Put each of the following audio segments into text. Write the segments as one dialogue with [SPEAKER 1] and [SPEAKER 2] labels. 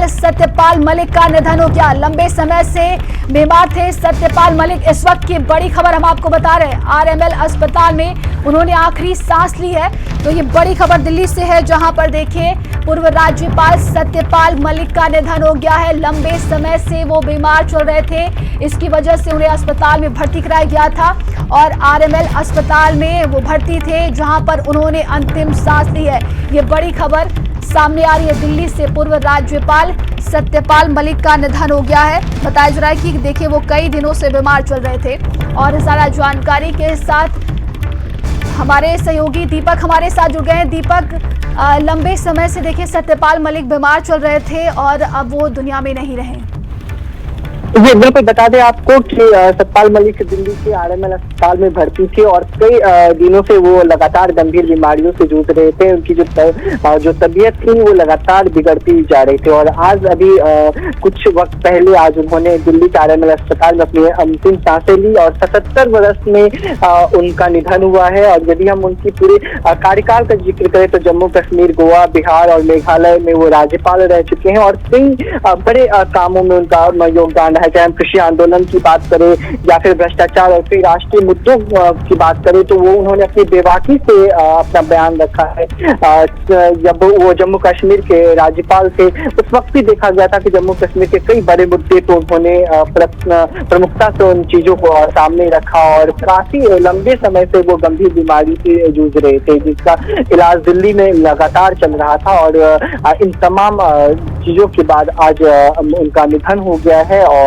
[SPEAKER 1] सत्यपाल मलिक का निधन हो गया। लंबे समय से बीमार थे सत्यपाल मलिक। इस वक्त की बड़ी खबर हम आपको बता रहे हैं, आरएमएल अस्पताल में उन्होंने आखिरी सांस ली है। तो ये बड़ी खबर दिल्ली से है, जहां पर देखिए पूर्व राज्यपाल सत्यपाल मलिक का निधन हो गया है। लंबे समय से वो बीमार चल रहे थे, इसकी वजह से उन्हें अस्पताल में भर्ती कराया गया था और आरएमएल अस्पताल में वो भर्ती थे, जहां पर उन्होंने अंतिम सांस ली है। ये बड़ी खबर सामने आ रही है दिल्ली से। पूर्व राज्यपाल सत्यपाल मलिक का निधन हो गया है। बताया जा रहा है कि देखिए वो कई दिनों से बीमार चल रहे थे। और सारा जानकारी के साथ हमारे सहयोगी दीपक हमारे साथ जुड़ गए हैं। दीपक, लंबे समय से देखिए सत्यपाल मलिक बीमार चल रहे थे और अब वो दुनिया में नहीं रहे।
[SPEAKER 2] जी बिल्कुल, बता दें आपको कि सत्यपाल मलिक दिल्ली के आरएमएल अस्पताल में भर्ती थे और कई दिनों से वो लगातार गंभीर बीमारियों से जूझ रहे थे। उनकी जो तबीयत थी वो लगातार बिगड़ती जा रही थी और आज अभी कुछ वक्त पहले आज उन्होंने दिल्ली के आरएमएल अस्पताल में अपनी अंतिम सांसें ली और 77 वर्ष में उनका निधन हुआ है। और यदि हम उनकी पूरे कार्यकाल का जिक्र करें तो जम्मू कश्मीर, गोवा, बिहार और मेघालय में वो राज्यपाल रह चुके हैं और कई बड़े कामों में उनका योगदान है। चाहे हम कृषि आंदोलन की बात करें या फिर भ्रष्टाचार और फिर राष्ट्रीय मुद्दों की बात करें तो वो उन्होंने अपनी बेबाकी से अपना बयान रखा है। जब वो जम्मू कश्मीर के राज्यपाल थे उस वक्त भी देखा गया था कि जम्मू कश्मीर के कई बड़े मुद्दे तो उन्होंने प्रमुखता से उन चीजों को सामने रखा और काफी लंबे समय से वो गंभीर बीमारी से जूझ रहे थे, जिसका इलाज दिल्ली में लगातार चल रहा था। और इन तमाम चीजों के बाद आज उनका निधन हो गया है और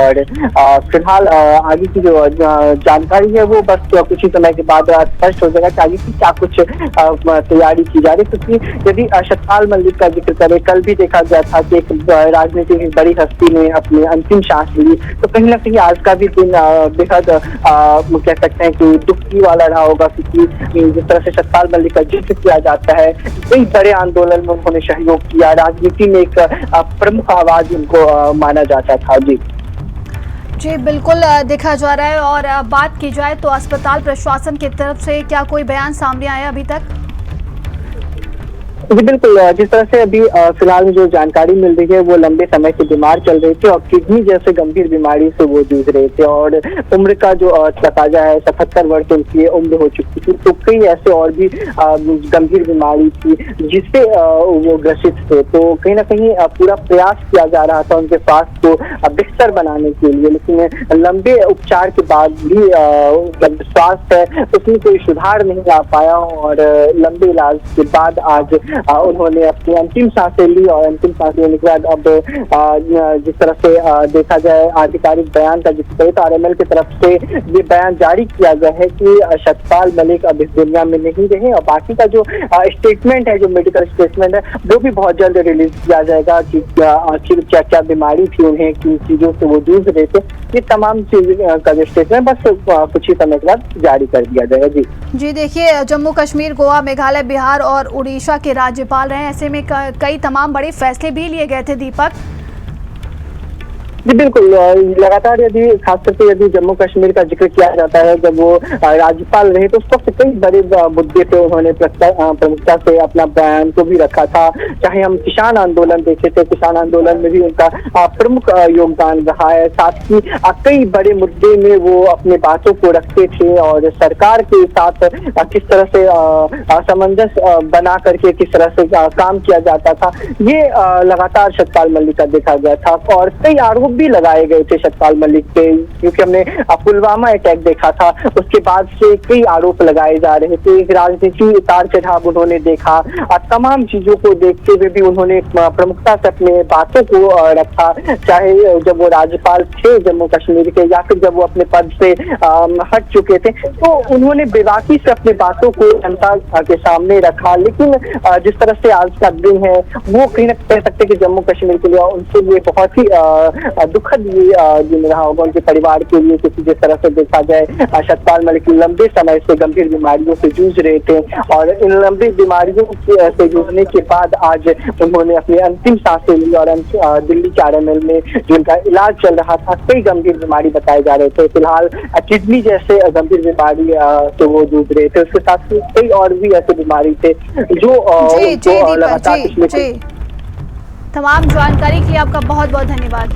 [SPEAKER 2] फिलहाल आगे की जो जानकारी है वो बस कुछ ही समय के बाद स्पष्ट हो जाएगा कि आगे की क्या कुछ तैयारी की जा रही है। क्योंकि यदि सत्यपाल मलिक का जिक्र करें, कल भी देखा गया था कि एक राजनीति की बड़ी हस्ती ने अपनी अंतिम सांस ली, तो कहीं ना कहीं आज का भी दिन बेहद कह सकते हैं कि दुखी वाला रहा होगा। क्योंकि जिस तरह से सत्यपाल मलिक का जिक्र किया जाता है, कई बड़े आंदोलन में उन्होंने सहयोग किया, राजनीति में एक प्रमुख आवाज उनको माना जाता था।
[SPEAKER 1] जी बिल्कुल, देखा जा रहा है। और बात की जाए तो अस्पताल प्रशासन की तरफ से क्या कोई बयान सामने आया अभी तक?
[SPEAKER 2] जी बिल्कुल, जिस तरह से अभी फिलहाल जो जानकारी मिल रही है वो लंबे समय से बीमार चल रहे थे और किडनी जैसे गंभीर बीमारी से वो जूझ रहे थे और उम्र का जो तकाजा है 77 वर्ष उनकी उम्र हो चुकी थी। तो कई ऐसे और भी गंभीर बीमारी थी जिससे वो ग्रसित थे। तो कहीं ना कहीं पूरा प्रयास किया जा रहा था उनके स्वास्थ्य को बेहतर बनाने के लिए, लेकिन लंबे उपचार के बाद भी स्वास्थ्य है उसमें कोई सुधार नहीं आ पाया और लंबे इलाज के बाद आज उन्होंने अपनी अंतिम सांसें ली और अंतिम सांस लेने के बाद अब जिस तरह से देखा जाए आधिकारिक बयान का जिक्र करें तो आरएमएल की तरफ से ये बयान जारी किया गया है कि सत्यपाल मलिक अब इस दुनिया में नहीं रहे और बाकी का जो स्टेटमेंट है, जो मेडिकल स्टेटमेंट है, वो भी बहुत जल्द रिलीज किया जाएगा कि आखिर क्या क्या बीमारी थी उन्हें, किन चीजों से वो जूझ रहे थे। ये तमाम चीज का जो स्टेटमेंट बस कुछ ही समय के बाद जारी कर दिया जाएगा।
[SPEAKER 1] जी देखिए, जम्मू कश्मीर, गोवा, मेघालय, बिहार और उड़ीसा के राज्यपाल रहे, ऐसे में कई तमाम बड़े फैसले भी लिए गए थे। दीपक
[SPEAKER 2] जी बिल्कुल, लगातार यदि खासतौर से यदि जम्मू कश्मीर का जिक्र किया जाता है, जब वो राज्यपाल रहे तो उस वक्त कई बड़े मुद्दे पे उन्होंने प्रमुखता से अपना बयान को भी रखा था। चाहे हम किसान आंदोलन देखे थे, किसान आंदोलन में भी उनका प्रमुख योगदान रहा है। साथ ही कई बड़े मुद्दे में वो अपने बातों को रखते थे और सरकार के साथ किस तरह से सामंजस्य बना करके किस तरह से काम किया जाता था, ये लगातार सत्यपाल मलिक का देखा गया था। और कई आरोप भी लगाए गए थे सत्यपाल मलिक पे, क्योंकि हमने पुलवामा अटैक देखा था, उसके बाद से कई आरोप लगाए जा रहे थे। राजनीति उतार चढ़ाव उन्होंने देखा और तमाम चीजों को देखते हुए भी उन्होंने प्रमुखता से अपने बातों को रखा, चाहे जब वो राज्यपाल थे जम्मू कश्मीर के या फिर जब वो अपने पद से हट चुके थे, तो उन्होंने बेबाकी से अपनी बातों को जनता के सामने रखा। लेकिन जिस तरह से आज का दिन है वो कहीं ना कह सकते कि जम्मू कश्मीर के लिए उनके लिए बहुत ही दुखद ये दिन रहा होगा उनके परिवार के लिए। क्योंकि जिस तरह से देखा जाए सत्यपाल मलिक लंबे समय से गंभीर बीमारियों से जूझ रहे थे और इन लंबी बीमारियों से जूझने के बाद आज उन्होंने अपनी अंतिम सांसें ली और दिल्ली के आरएमएल में जिनका इलाज चल रहा था कई गंभीर बीमारी बताए जा रहे थे। फिलहाल किडनी जैसे गंभीर बीमारी से वो जूझ रहे थे, उसके साथ कई और भी ऐसे बीमारी थे जो लगातार
[SPEAKER 1] तमाम जानकारी के लिए आपका बहुत बहुत धन्यवाद।